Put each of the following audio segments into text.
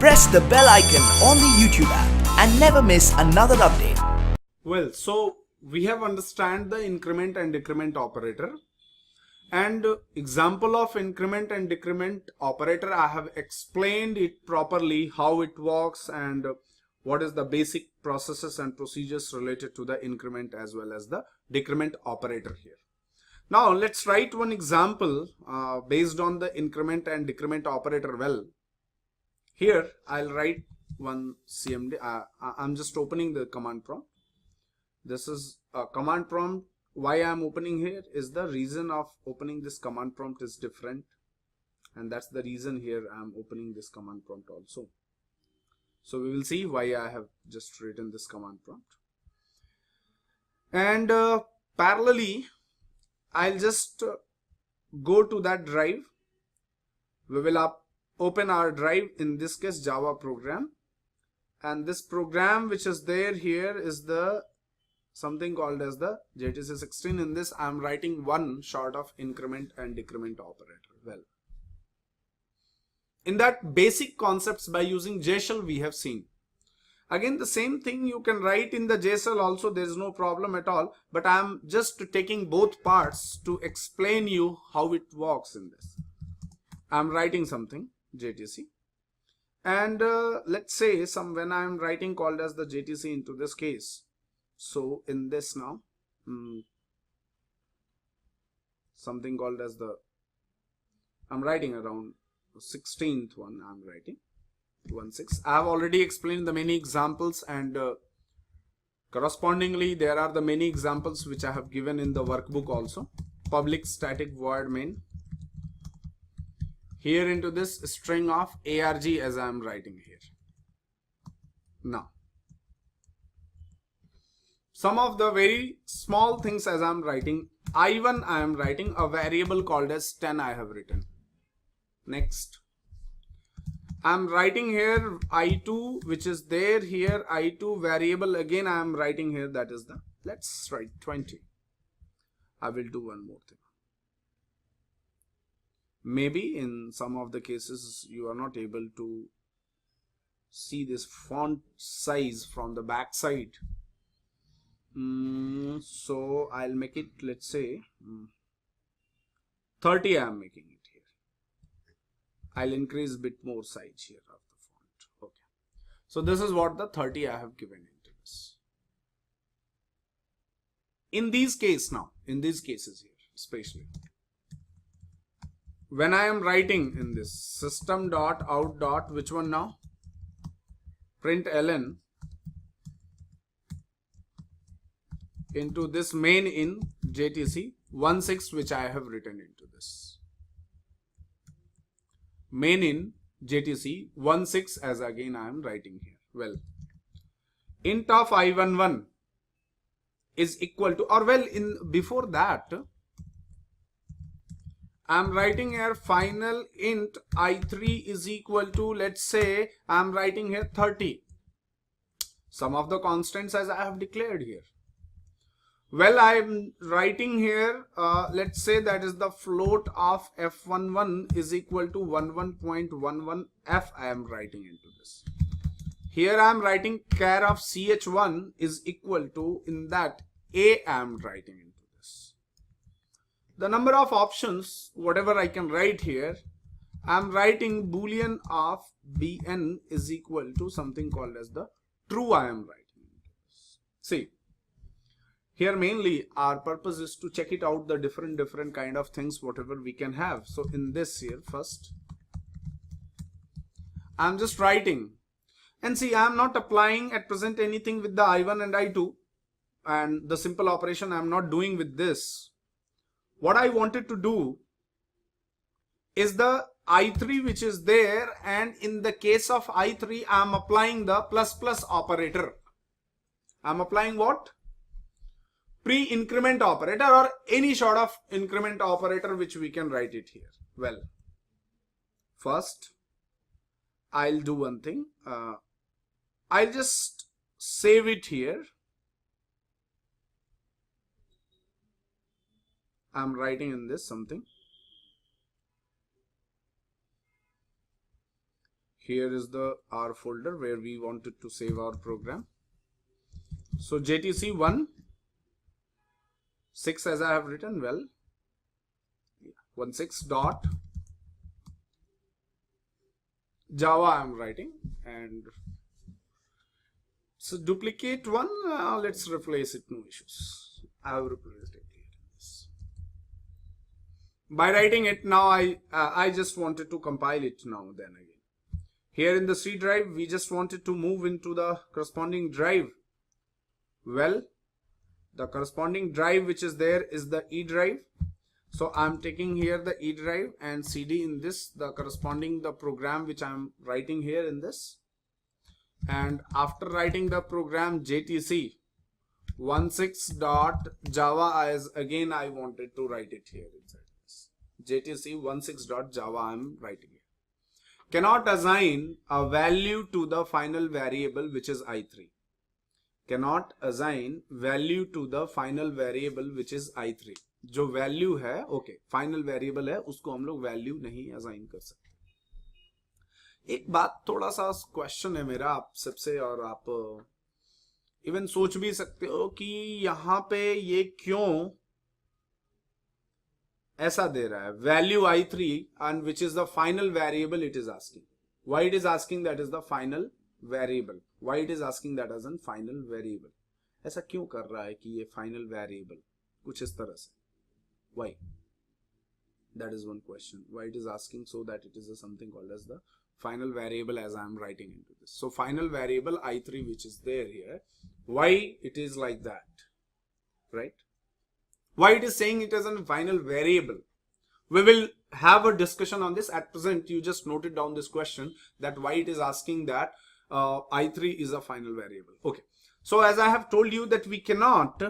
press the bell icon on the YouTube app and never miss another update. Well, so we have understand the increment and decrement operator, and example of increment and decrement operator, I have explained it properly, how it works and what is the basic processes and procedures related to the increment as well as the decrement operator here. Now let's write one example based on the increment and decrement operator. Well, here I'll write one CMD. I'm just opening the command prompt. This is a command prompt. Why I'm opening here is the reason of opening this command prompt is different, and that's the reason here I'm opening this command prompt also. So we will see why I have just written this command prompt. And parallelly, I'll just go to that drive. We will open our drive, in this case Java program, and this program which is there here is the something called as the JDBC 16. In this I am writing one short of increment and decrement operator. Well, in that basic concepts by using JShell we have seen. Again, the same thing you can write in the JSL also, there is no problem at all, but I am just taking both parts to explain you how it works in this. I am writing something JTC, and let's say when I am writing called as the JTC into this case. So in this now something called as the, I'm writing around 16th one, I'm writing 16. I have already explained the many examples, and correspondingly there are the many examples which I have given in the workbook also. Public static void main, here into this string of arg as I am writing here. Now some of the very small things as I am writing, I1 I am writing a variable called as 10 I have written. Next, I am writing here I2 which is there here, I2 variable again I am writing here, that is the, let's write 20. I will do one more thing. Maybe in some of the cases you are not able to see this font size from the back side. So I'll make it, let's say 30 I am making it here. I'll increase a bit more size here of the font. Okay. So this is what the 30 I have given into this. In these cases now, in these cases here, especially when I am writing in this system.out. Which one now? println into this main in JTC 16 which I have written into this. Main in JTC 16 as again I am writing here. Well, int of I11 is equal to, or well, in before that I am writing here final int I3 is equal to, let's say I am writing here 30. Some of the constants as I have declared here. Well, I am writing here, let's say that is the float of f11 is equal to 11.11 f I am writing into this. Here I am writing char of ch1 is equal to, in that a I am writing into this. The number of options, whatever I can write here, I am writing boolean of bn is equal to something called as the true I am writing into this. See, here mainly our purpose is to check it out, the different kind of things whatever we can have. So in this here first I'm just writing, and see I am not applying at present anything with the I1 and I2, and the simple operation I am not doing with this. What I wanted to do is the I3 which is there, and in the case of I3 I am applying the plus operator. I am applying what? Pre-increment operator, or any sort of increment operator which we can write it here. Well, first I'll do one thing. I'll just save it here. I'm writing in this something. Here is the R folder where we wanted to save our program. So JTC 1.6 as I have written, well, 1.6 dot Java I am writing, and so duplicate one, let's replace it, no issues. I have replaced it here. By writing it now, I just wanted to compile it now then again. Here in the C drive, we just wanted to move into the corresponding drive. Well, the corresponding drive which is there is the E drive. So I'm taking here the E drive and CD in this, the corresponding the program which I'm writing here in this. And after writing the program JTC 1.6.java as again I wanted to write it here inside this. JTC 1.6.java I'm writing it. Cannot assign a value to the final variable which is I3. Cannot assign value to the final variable which is I3. जो value है okay final variable है उसको हम लोग value नहीं assign कर सकते. एक बात थोड़ा सा क्वेश्चन है मेरा आप सबसे, और आप इवन सोच भी सकते हो कि यहां पे ये क्यों ऐसा दे रहा है value I3 and which is the final variable it is asking. Why it is asking that is the final variable. Why it is asking that as an final variable. ऐसा क्यों कर रहा है कि ये फाइनल वेरिएबल कुछ इस तरह से. Why? That is one question. Why it is asking so that it is something called as the final variable as I am writing into this. So final variable I3 which is there here. Why it is like that? Right? Why it is saying it as a final variable? We will have a discussion on this. At present, you just noted down this question that why it is asking that I3 is a final variable. Okay. So as I have told you that we cannot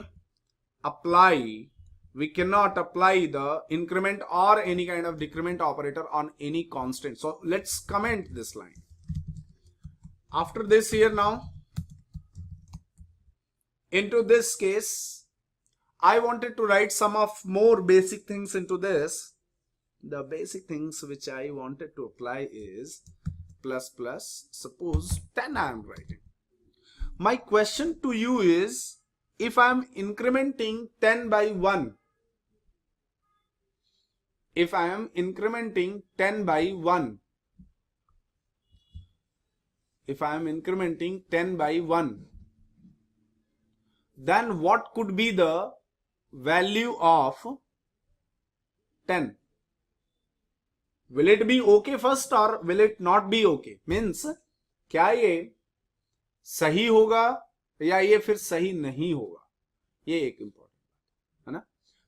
apply the increment or any kind of decrement operator on any constant. So let's comment this line. After this here now, into this case, I wanted to write some of more basic things into this. The basic things which I wanted to apply is plus plus, suppose 10 I am writing. My question to you is, if I am incrementing 10 by 1, if I am incrementing 10 by 1, if I am incrementing 10 by 1, then what could be the value of 10? Will it be okay first or will it not be okay? Means, क्या ये सही होगा या ये फिर सही नहीं होगा? ये एक important है ना.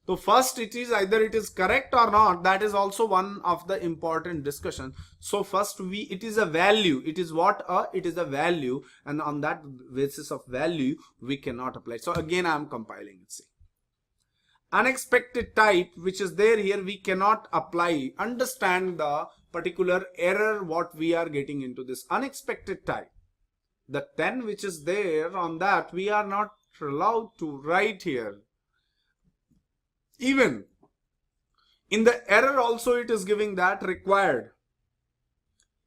So first it is either it is correct or not. That is also one of the important discussion. So first it is a value. It is what? It is a value, and on that basis of value we cannot apply. So again I am compiling it. See, unexpected type which is there here we cannot apply. Understand the particular error what we are getting into this unexpected type. The 10 which is there on that we are not allowed to write here. Even in the error also it is giving that required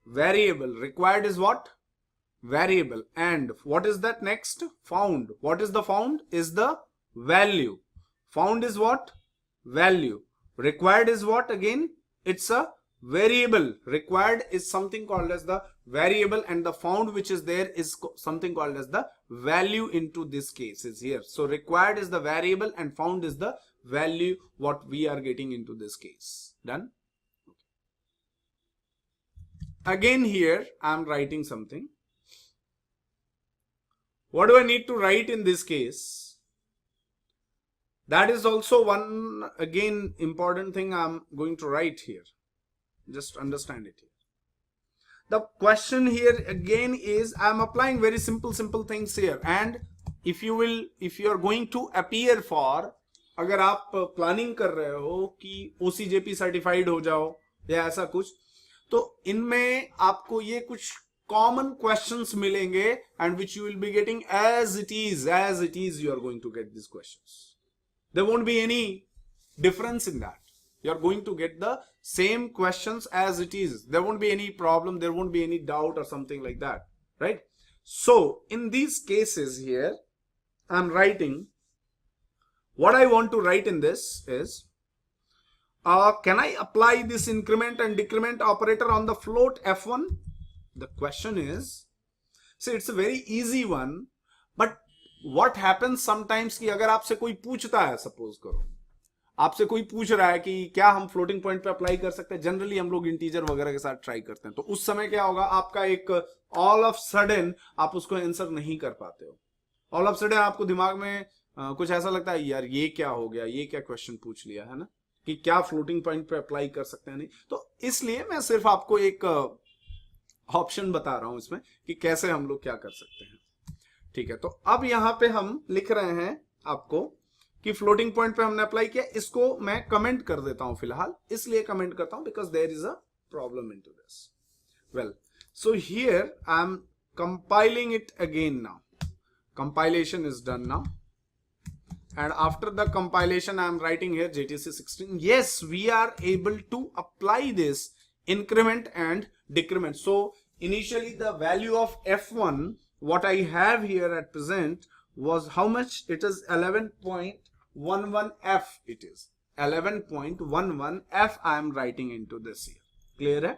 variable. Required is what? Variable. And what is that next? Found. What is the found? Is the value. Found is what? Value. Required is what? Again, it's a variable. Required is something called as the variable, and the found which is there is something called as the value into this case is here. So required is the variable and found is the value what we are getting into this case. Done? Again here I am writing something. What do I need to write in this case? That is also one again important thing I am going to write here. Just understand it here. The question here again is I am applying very simple things here, and if you are going to appear for, अगर आप planning कर रहे हो कि OCJP certified हो जाओ या ऐसा कुछ, तो इनमें आपको ये कुछ कॉमन क्वेश्चंस मिलेंगे and which you will be getting as it is you are going to get this questions. There won't be any difference in that. You are going to get the same questions as it is. There won't be any problem, there won't be any doubt or something like that, right? So in these cases here, I'm writing, what I want to write in this is, can I apply this increment and decrement operator on the float f1? The question is, see, it's a very easy one, but what happens sometimes कि अगर आपसे कोई पूछता है, suppose करो आपसे कोई पूछ रहा है कि क्या हम फ्लोटिंग पॉइंट पे अप्लाई कर सकते हैं, जनरली हम लोग इंटीजर वगैरह के साथ ट्राई करते हैं, तो उस समय क्या होगा, आपका एक ऑल ऑफ सडन आप उसको आंसर नहीं कर पाते हो. ऑल ऑफ सडन आपको दिमाग में कुछ ऐसा लगता है, यार ये क्या हो गया, ये क्या क्वेश्चन पूछ लिया है ना, कि क्या फ्लोटिंग पॉइंट पे अप्लाई कर सकते हैं नहीं. तो इसलिए मैं सिर्फ आपको एक ऑप्शन बता रहा हूं इसमें कि कैसे हम लोग क्या कर सकते हैं. ठीक है, तो अब यहां पे हम लिख रहे हैं आपको कि फ्लोटिंग पॉइंट पे हमने अप्लाई किया. इसको मैं कमेंट कर देता हूं फिलहाल, इसलिए कमेंट करता हूं because there is a problem into this. Well, so here I am compiling it again now. Compilation is done now, and after the compilation I am writing here JDBC 16. Yes, we are able to apply this increment and decrement. So initially the value of f1 what I have here at present was how much? It is 11.11 f. It is 11.11 f. I am writing into this here. Clear है?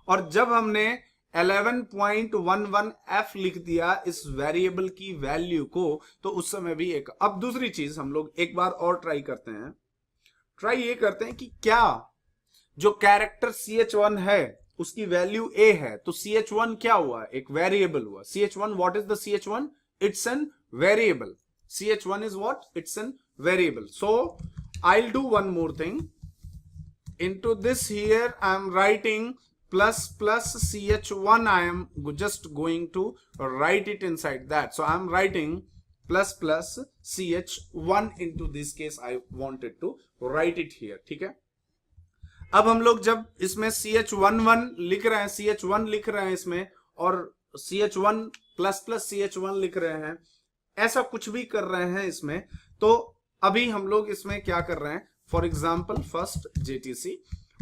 और जब हमने 11.11 f लिख दिया इस variable की value को, तो उस समय भी एक, अब दूसरी चीज हम लोग एक बार और ट्राई करते हैं. ट्राई ये करते हैं कि क्या जो कैरेक्टर ch1 है उसकी वैल्यू a है, तो ch1 क्या हुआ, एक वेरिएबल हुआ. ch1, what is the ch1? It's an variable. ch1 is what? It's an variable. So I'll do one more thing. Into this here I am writing plus ch1. I am just going to write it inside that. So I am writing plus ch1. into this case I wanted to write it here. ठीक है, अब हम लोग जब इसमें ch11 लिख रहे हैं, ch1 लिख रहे हैं इसमें, और ch1 प्लस ch1 लिख रहे हैं, ऐसा कुछ भी कर रहे हैं इसमें, तो अभी हम लोग इसमें क्या कर रहे हैं, for example first JTC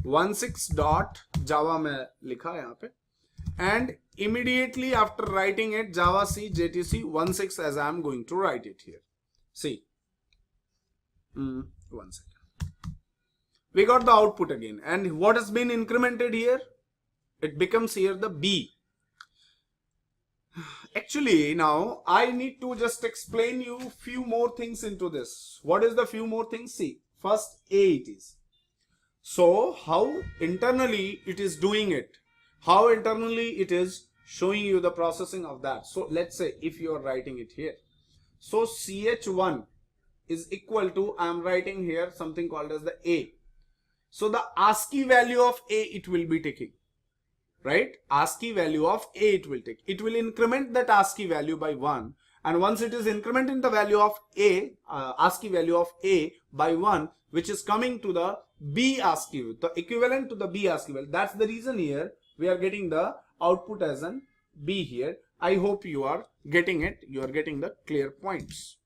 16.java में लिखा यहाँ पे, and immediately after writing it java c JTC 16 as I am going to write it here. See, one second. We got the output again, and what has been incremented here? It becomes here the B. Actually, now I need to just explain you few more things into this. What is the few more things? See, first A it is. So how internally it is doing it, how internally it is showing you the processing of that. So let's say if you are writing it here, so ch1 is equal to, I am writing here something called as the A. So the ASCII value of A it will be taking, right? ASCII value of A it will take. It will increment that ASCII value by 1. And once it is incrementing the value of A, ASCII value of A by 1, which is coming to the B ASCII, the equivalent to the B ASCII value. That's the reason here we are getting the output as an B here. I hope you are getting it. You are getting the clear points.